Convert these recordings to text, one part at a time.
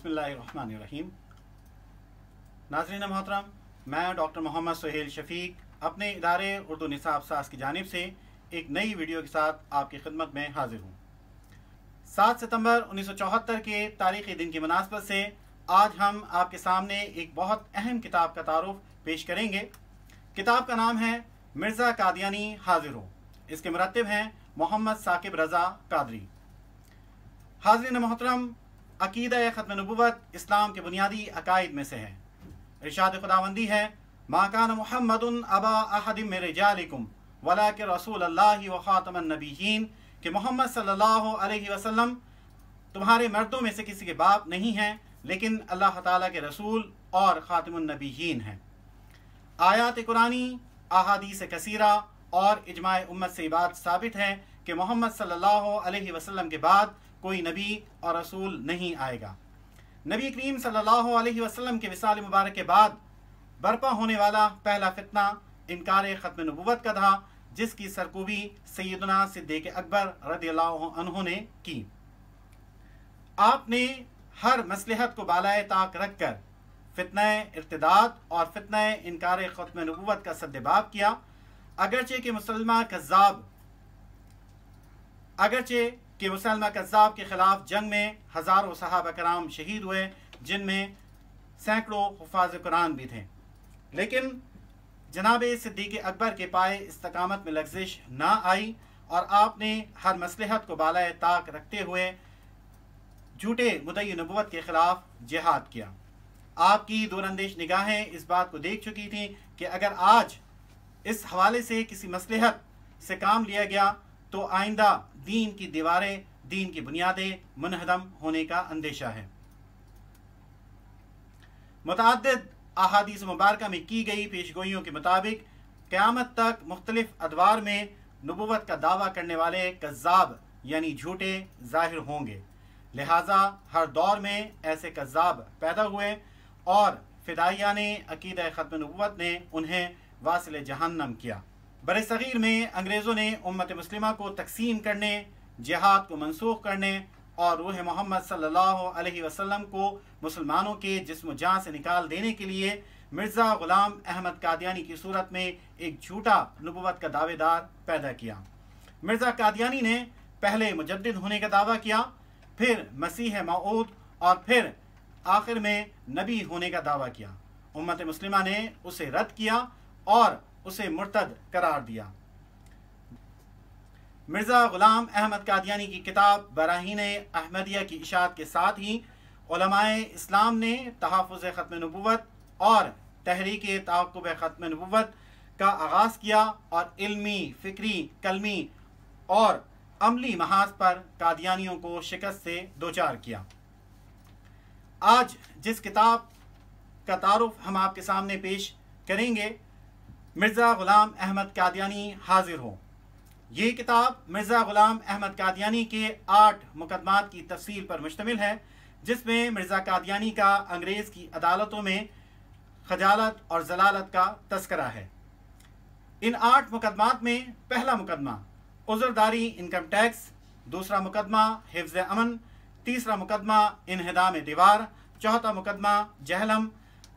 बिस्मिल्लाहिर्रहमानिर्रहीम। नाज़रीन मोहतरम, मैं डॉक्टर मोहम्मद सुहेल शफीक अपने इदारे उर्दू निसाब सास की जानिब से एक नई वीडियो के साथ आपकी खिदमत में हाजिर हूँ। 7 सितंबर 1974 के तारीख़ी दिन की मुनासबत से आज हम आपके सामने एक बहुत अहम किताब का तारुफ पेश करेंगे। किताब का नाम है मिर्ज़ा कादियानी हाजिर हो। इसके मुरत्तिब हैं मोहम्मद साकिब रज़ा कादरी। हाज़रीन मोहतरम, अक़ीदा ख़त्म नबुव्वत इस्लाम के बुनियादी अकायद में से है। इरशाद खुदावंदी है, मा कान मुहम्मदुन अबा अहदिम मिन रिजालिकुम वलाकिन रसूलुल्लाहि व खातमुन नबिय्यीन, कि मोहम्मद सल्लल्लाहु अलैहि वसल्लम तुम्हारे मर्दों में से किसी के बाप नहीं हैं, लेकिन अल्लाह ताला के रसूल और खातमुन नबिय्यीन हैं। आयात कुरानी, अहादीस कसीरा और इजमाए उम्मत से बात साबित है कि मोहम्मद सल्लल्लाहु अलैहि वसल्लम के बाद कोई नबी और रसूल नहीं आएगा। नबी करीम सल्लल्लाहु अलैहि वसल्लम के विसाल मुबारक के बाद बर्पा होने वाला पहला फितना इनकार ख़त्म नबुव्वत का था, जिसकी सरकूबी सैयदना सिद्दीक़ अकबर रज़ियल्लाहु अन्हु ने की। आपने हर मसलहत को बालाए ताक रख कर फितना इर्तिदाद और फितना इनकार ख़त्म नबुव्वत का सद्देबाब किया। अगरचे कि मुसलमा कज़्ज़ाब के ख़िलाफ़ जंग में हज़ारों सहाबा कराम शहीद हुए, जिनमें सैकड़ों हुफ़ाज़ कुरान भी थे, लेकिन जनाब सिद्दीक़ अकबर के पाए इस्तकामत में लग़ज़िश ना आई और आपने हर मसलहत को बालाए ताक रखते हुए झूठे मुद्दई नबुव्वत के ख़िलाफ़ जिहाद किया। आपकी दूरअंदेश निगाहें इस बात को देख चुकी थी कि अगर आज इस हवाले से किसी मसलहत से काम लिया गया तो आइंदा दीन की दीवारें, दीन की बुनियादें मुनहदम होने का अंदेशा है। मुतअद्दिद अहादीस मुबारका में की गई पेशगोइयों के मुताबिक क़यामत तक मुख्तलिफ अदवार में नबुव्वत का दावा करने वाले कज़्ज़ाब यानी झूठे ज़ाहिर होंगे। लिहाजा हर दौर में ऐसे कज़्ज़ाब पैदा हुए और फ़िदाइयान अक़ीदा ख़त्म नबुव्वत ने उन्हें वासिल जहन्नम किया। बरसग़ीर में अंग्रेज़ों ने उम्मत मुस्लिमा को तक़सीम करने, जिहाद को मनसूख करने और रूह मोहम्मद सल्लल्लाहु अलैहि वसल्लम को मुसलमानों के जिस्म जान से निकाल देने के लिए मिर्ज़ा ग़ुलाम अहमद कादियानी की सूरत में एक झूठा नबुव्वत का दावेदार पैदा किया। मिर्ज़ा कादियानी ने पहले मुजद्दिद होने का दावा किया, फिर मसीह मऊद और फिर आखिर में नबी होने का दावा किया। उम्मत मुस्लिमा ने उसे रद्द किया और उसे मुर्तद करार दिया। मिर्ज़ा ग़ुलाम अहमद कादियानी की किताब बराहीन अहमदिया की इशाअत के साथ ही उलमाए इस्लाम ने तहफ़्फ़ुज़ ख़त्म नबुव्वत और तहरीक तअक़्क़ुब ख़त्म नबुव्वत का आगाज़ किया और इल्मी, फ़िक्री, कलमी और अमली महाज पर कादियानियों को शिकस्त से दोचार किया। आज जिस किताब का तारुफ हम आपके सामने पेश करेंगे, मिर्ज़ा ग़ुलाम अहमद कादियानी हाजिर हो। ये किताब मिर्ज़ा ग़ुलाम अहमद कादियानी के 8 मुकदमात की तफ़सील पर मुश्तमिल है, जिसमें मिर्ज़ा कादियानी का अंग्रेज़ की अदालतों में खजालत और जलालत का तस्करा है। इन 8 मुकदमात में पहला मुकदमा उज़रदारी इनकम टैक्स, दूसरा मुकदमा हिफ्ज़ अमन, तीसरा मुकदमा इन्हिदाम दीवार, चौथा मुकदमा जहलम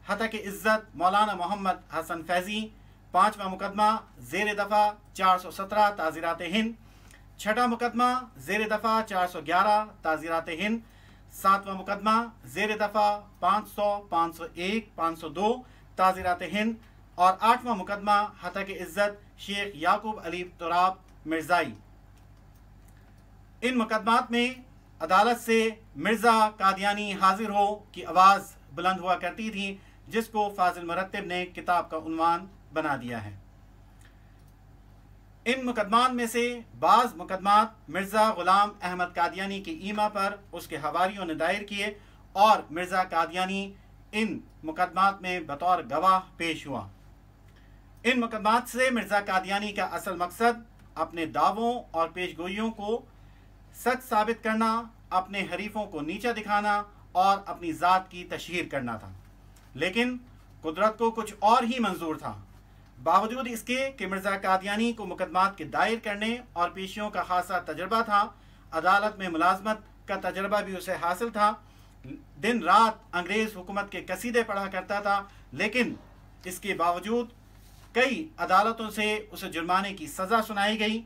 हतक इज़्ज़त मौलाना मोहम्मद हसन फैज़ी, पाँचवा मुकदमा ज़ेर दफ़ा 417 ताज़ीरात हिंद, छठा मुकदमा ज़ेर दफ़ा 411 ताज़ीरात हिंद, सातवां मुकदमा ज़ेर दफ़ा 500, 501, 502 ताज़ीरात हिंद और आठवां मुकदमा हतक इज़्ज़त शेख याकूब अली तुराब मिर्ज़ाई। इन मुकदमात में अदालत से मिर्ज़ा कादियानी हाजिर हो की आवाज़ बुलंद हुआ करती थी, जिसको फाजिल मुरत्तिब ने किताब का उन्वान बना दिया है। इन मुकदमात में से बाज़ मुकदमात मिर्ज़ा ग़ुलाम अहमद कादियानी की ईमा पर उसके हवारियों ने दायर किए और मिर्ज़ा कादियानी इन मुकदमात में बतौर गवाह पेश हुआ। इन मुकदमात से मिर्ज़ा कादियानी का असल मकसद अपने दावों और पेशगोइयों को सच साबित करना, अपने हरीफों को नीचा दिखाना और अपनी ज़ात की तशहीर करना था, लेकिन कुदरत को कुछ और ही मंजूर था। बावजूद इसके कि मिर्ज़ा कादियानी को मुकदमात के दायर करने और पेशियों का खासा तजर्बा था, अदालत में मुलाजमत का तजर्बा भी उसे हासिल था, दिन रात अंग्रेज़ हुकूमत के कसीदे पढ़ा करता था, लेकिन इसके बावजूद कई अदालतों से उसे जुर्माने की सज़ा सुनाई गई।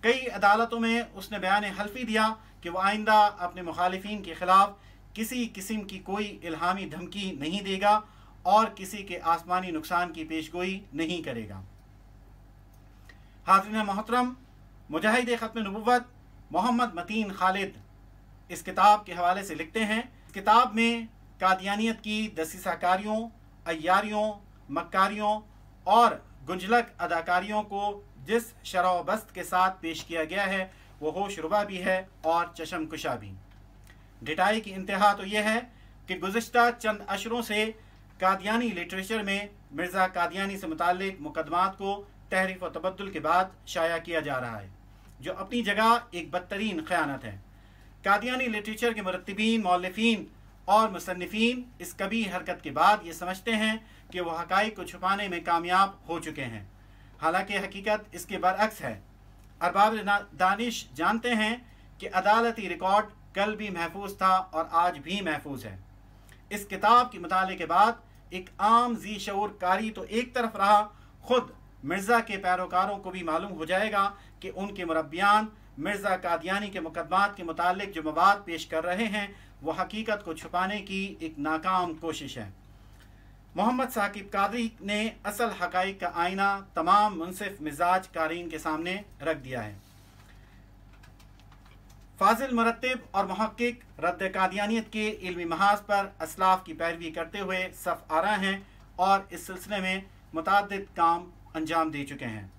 कई अदालतों में उसने बयान हल्फी दिया कि वह आइंदा अपने मुखालिफिन के ख़िलाफ़ किसी किस्म की कोई इल्हामी धमकी नहीं देगा और किसी के आसमानी नुकसान की पेशगोई नहीं करेगा। हाज़रीन मोहतरम, मुजाहिद ख़त्म नबुव्वत मोहम्मद मतीन खालिद इस किताब के हवाले से लिखते हैं, किताब में कादियानियत की दसीसाकारियों, अय्यारियों, मक्कारियों और गुंजलक अदाकारियों को जिस शरह बस्त के साथ पेश किया गया है वो होश रुबा भी है और चशम कुशा भी। डिटाई की इंतहा तो यह है कि गुज़िश्ता चंद अशरों से कादियानी लिटरेचर में मिर्ज़ा कादियानी से मुताल्लिक मुकदमात को तहरीफ व तबद्दुल के बाद शाया किया जा रहा है, जो अपनी जगह एक बदतरीन ख़यानत है। कादियानी लिटरेचर के मुरत्तिबीन, मौल्लिफ़ीन और मुसन्निफ़ीन इस कबीह हरकत के बाद ये समझते हैं कि वह हक़ाइक़ को छुपाने में कामयाब हो चुके हैं, हालांकि हकीकत इसके बरअक्स है। अरबाब दानिश जानते हैं कि अदालती रिकॉर्ड कल भी महफूज था और आज भी महफूज है। इस किताब के मुताले के बाद एक आम जी शऊर कारी तो एक तरफ रहा, खुद मिर्ज़ा के पैरोकारों को भी मालूम हो जाएगा कि उनके मुरब्बियान मिर्ज़ा कादियानी के मुकदमात के मुतालिक जो मवाद पेश कर रहे हैं वह हकीकत को छुपाने की एक नाकाम कोशिश है। मोहम्मद साकिब कादरी ने असल हक़ाइक़ का आईना तमाम मुनसिफ मिजाज कारीन के सामने रख दिया है। फाजिल मुरत्तिब और मुहक्किक रद्द कादियानियत के इल्मी महाज पर असलाफ की पैरवी करते हुए सफ़ आरा हैं और इस सिलसिले में मुतअद्दिद काम अंजाम दे चुके हैं।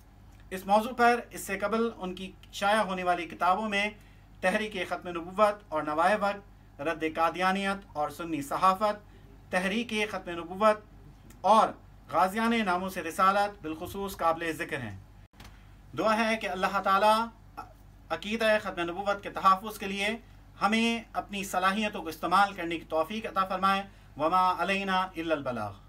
इस मौजू पर इससे कबल उनकी शाया होने वाली किताबों में तहरीक ख़त्म नबुव्वत और नवाए वक्त, रद्द कादियानियत और सुन्नी सहाफ़त, तहरीक ख़त्म नबुव्वत और गाज़ियान नामों से रिसालत बिलखुसूस काबिल ज़िक्र हैं। दुआ है कि अल्लाह ताला अक़ीदा ख़त्म नबुव्वत के तहफ़्फ़ुज़ के लिए हमें अपनी सलाहियतों को इस्तेमाल करने की तौफ़ीक़ अता फ़रमाए। वमा अलैना इल्लल बलाग़।